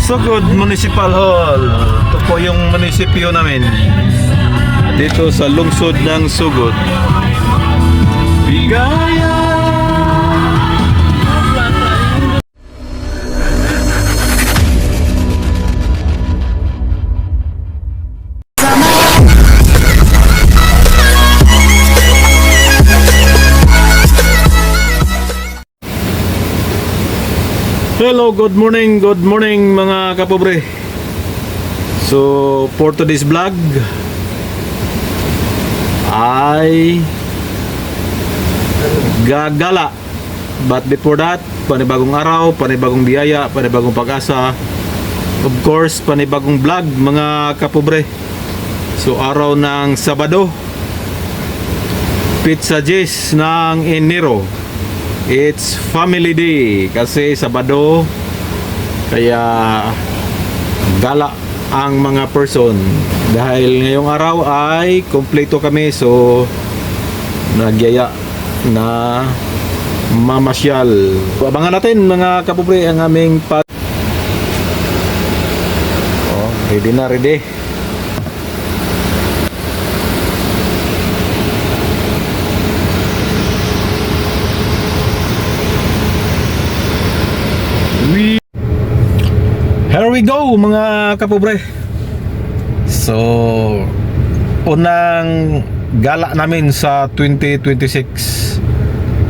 Sugod Municipal Hall. Ito po yung munisipyo namin. Dito sa lungsod ng Sugod. Bigaya. Hello, good morning mga kapobre. So, for today's vlog ay gagala. But before that, panibagong araw, panibagong biyaya, panibagong pag-asa. Of course, panibagong vlog mga kapobre. So, araw ng Sabado, Pizza Jizz ng Enero. It's family day kasi Sabado, kaya gala ang mga person. Dahil ngayong araw ay kompleto kami, so nagyaya na mamasyal. Abangan natin mga kapobre ang aming ready na ready. Here we go mga kapobre. So, unang gala namin sa 2026.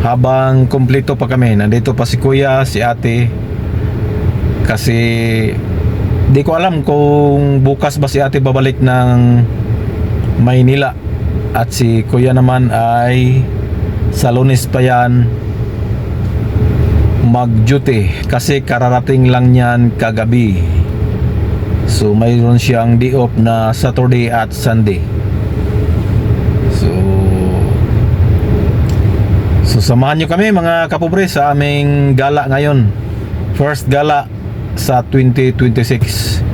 Habang kompleto pa kami, nandito pa si kuya, si ate. Kasi di ko alam kung bukas ba si ate babalik ng Maynila. At si kuya naman ay sa Lunes pa yan mag-duty kasi kararating lang niyan kagabi. So mayroon siyang day off na Saturday at Sunday. So samahan nyo kami mga kapobre sa aming gala ngayon. First gala sa 2026.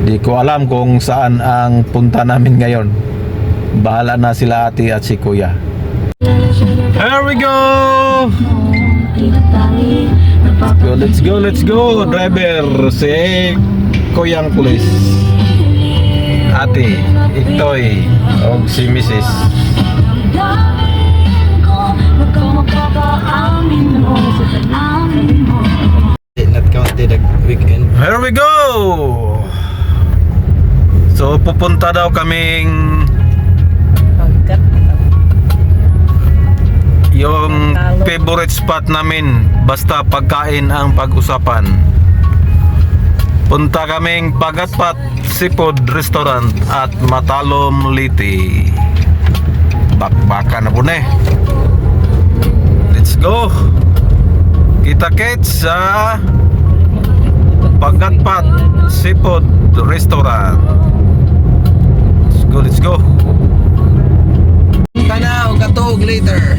Di ko alam kung saan ang punta namin ngayon. Bahala na sila ate at si kuya. Here we go! Let's go driver si Kuyang Pulis, ate Itoy o si Mrs. Not counted the weekend. Here we go. So pupunta daw kaming yung favorite spot namin, basta pagkain ang pag-usapan. Punta kaming Pagatpat Seafood Restaurant at Matalom Liti. Bakbakan na po na eh. Let's go. Kita-kits sa Pagatpat Seafood Restaurant. Let's go. Kana o katog later.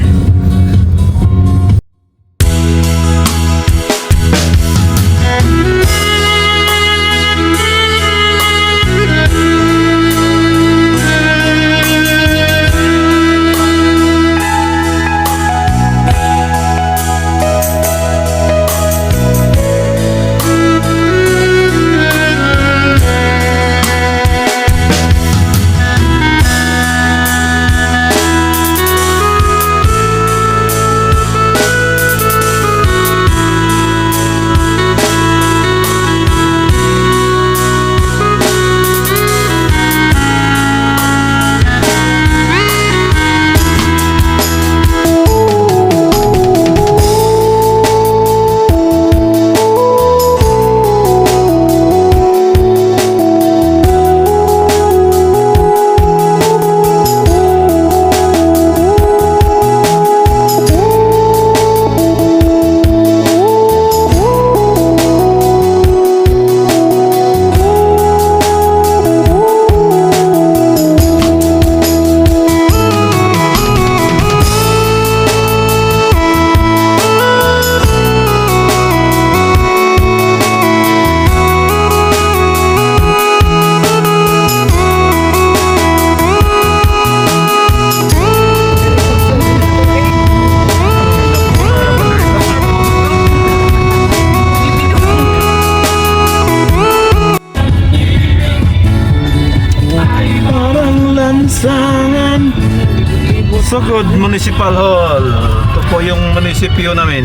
Sugod Municipal Hall. Ito po yung munisipyo namin.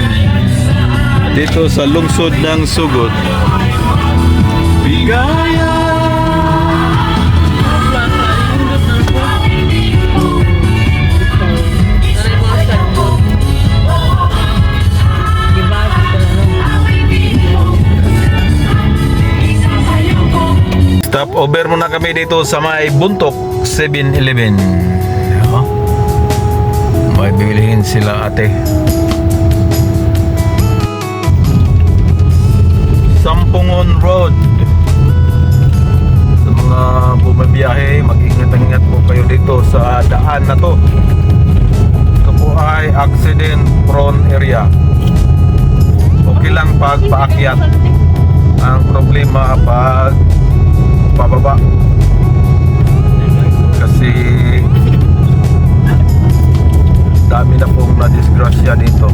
Dito sa lungsod ng Sugod. Bigaya. Stop over muna kami dito sa may Buntok 7-Eleven. May bibilihin sila ate. Sampungon Road. Sa mga bumabiyahe, mag-ingat-ingat po kayo dito sa daan na to. Ito po ay accident prone area. Okay lang pag paakyat. Ang problema pag pababa. Kasi dami na pong na-disgrasya dito.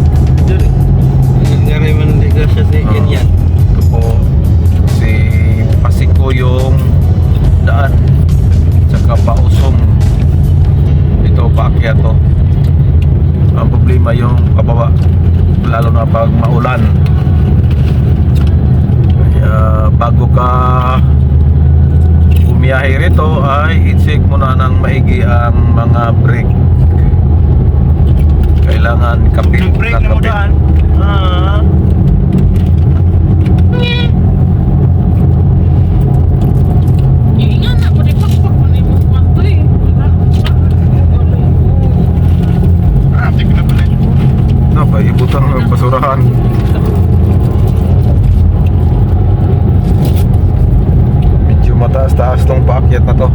Ngayon man disgrasya sa Indian. Ito po si Pasiko yung daan, tsaka pausong ito paakyat to. Ang problema yung pababa, lalo na pag maulan. Kaya bago ka bumiyahe rito ay i-check muna ng maigi ang mga brake. Kailangan kapit na kapit. No, pa ibutang ng basurahan. Medyo mataas-taas tong paakyat na to.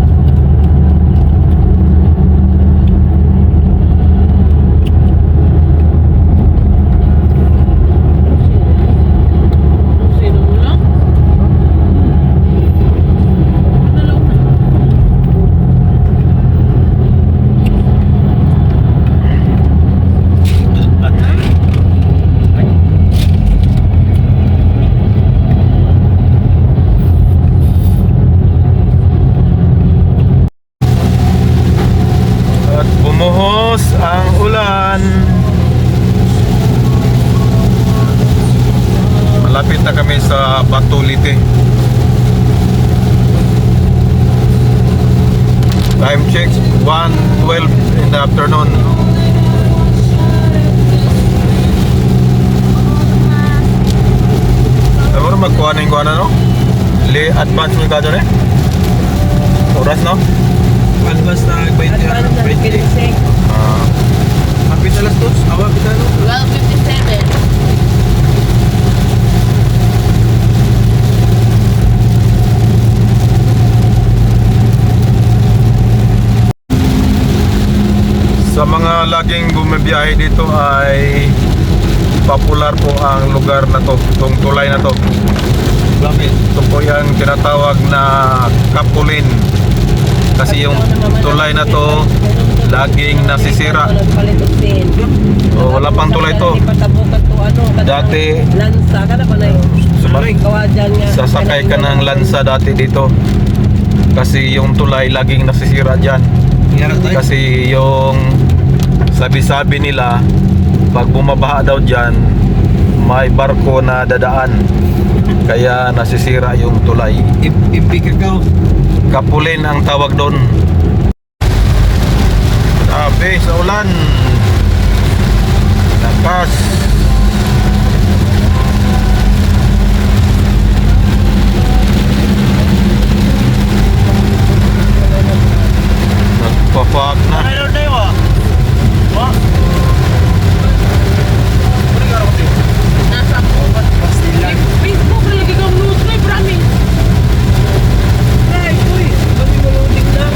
Bumuhos ang ulan. Malapit na kami sa Batulite. Time check 1:12 in the afternoon. Siguro magkuha na yung kuha na, no? Advance mo ka dyan eh? Oras, no? Advance na 20. Hapit alas 2. Awa, pitano. 12:57. Sa mga laging bumibiyahe dito ay popular po ang lugar na to, itong tulay na to. Bakit? Ito po yung tinatawag na Kapulin. Kasi yung tulay na to laging nasisira. O, wala pang tulay to. Dati Lansa ka na pa na kawadyan nga. sasakay ka ng lansa dati dito. Kasi yung tulay laging nasisira dyan. Nangyari tayo? Kasi yung sabi-sabi nila pag bumabaha daw dyan may barko na dadaan, kaya nasisira yung tulay. Ipikakaw. Kapulin ang tawag doon. Sabi sa ulan, lakas. Nagpa-fog na. Nasa Facebook lagi kang news may promise. Ay, uy, kami maluding na.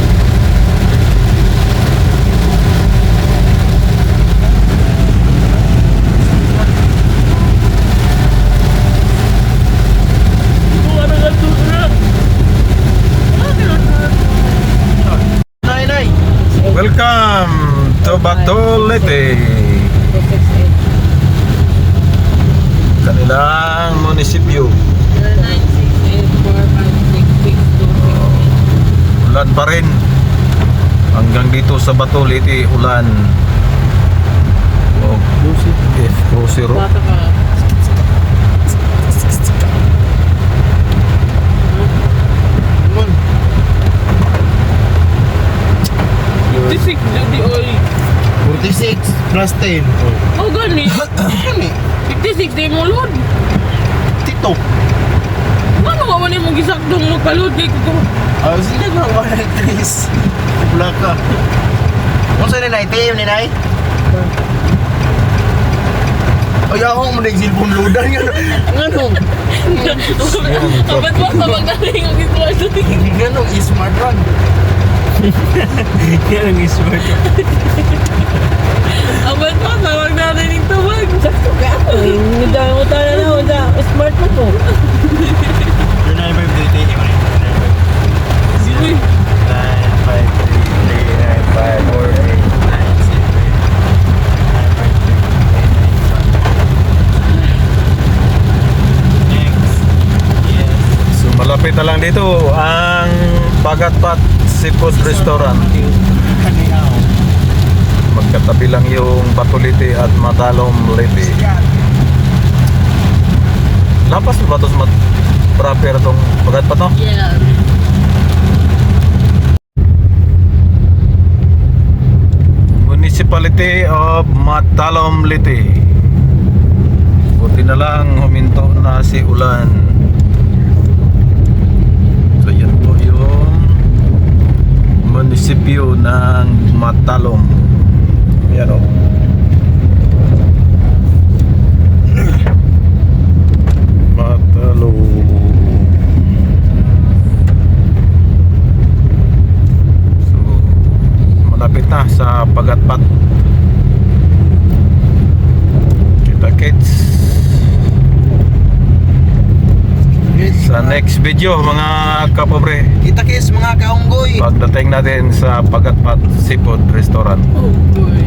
Welcome to Batulite, kanilang munisipyo. 0968456626. Ulan pa rin hanggang dito sa Batulite, ulan. F0. Bata ka. Mon. 56 di oy. 46 plus 10. Oh gani. Gani. 56 di mo load. Tito. Ano ka man imong gisakdong magpaload kay ko? Sila ba ang electris? Wala ka. Kung saan ni Nay? Tayo ni Nay? Ay, ako mo nag-silpon loadan nga. Ganong. Abad mo sa magdaling ang giswaldo. Ganong, smart run. Ganong smart run. Abad mo sa magdaling tawag. Sakto ka. Hindi mo tayo na. Wala. Smart mo po. Yun na yung 5 mo rin. Uy. 9, 5, 3, 3, 9, 5, 4, 8, 9, 10, 9, 5. So malapit na lang dito ang Pagatpat Seafood Restaurant. Magkatabi lang yung Batulite at Matalom Leyte. Lapas ba ito sa proper itong Pagatpat, no? Yeah. Municipality of Matalom Leyte. Buti na lang huminto na si ulan. So yan po yung munisipyo ng Matalom. Yan o. Matalom. So malapit na sa Pagatpat. Kita-kits sa next video mga kapobre, Kita kis mga kaunggoy. pagdating natin sa Pagatpat Seafood Restaurant. Oh boy.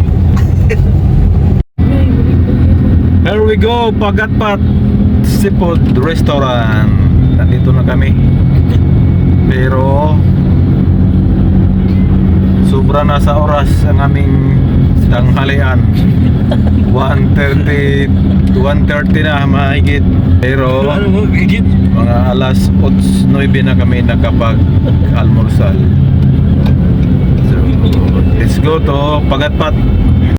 Here we go, Pagatpat Seafood Restaurant. Nandito na kami. Pero sobra na sa oras ang aming tanghalian. 1:30 na mahigit. Pero Ano mo, gigit? mga alas 8-9 na kami nakapag-almursal. So, let's go to Pagatpat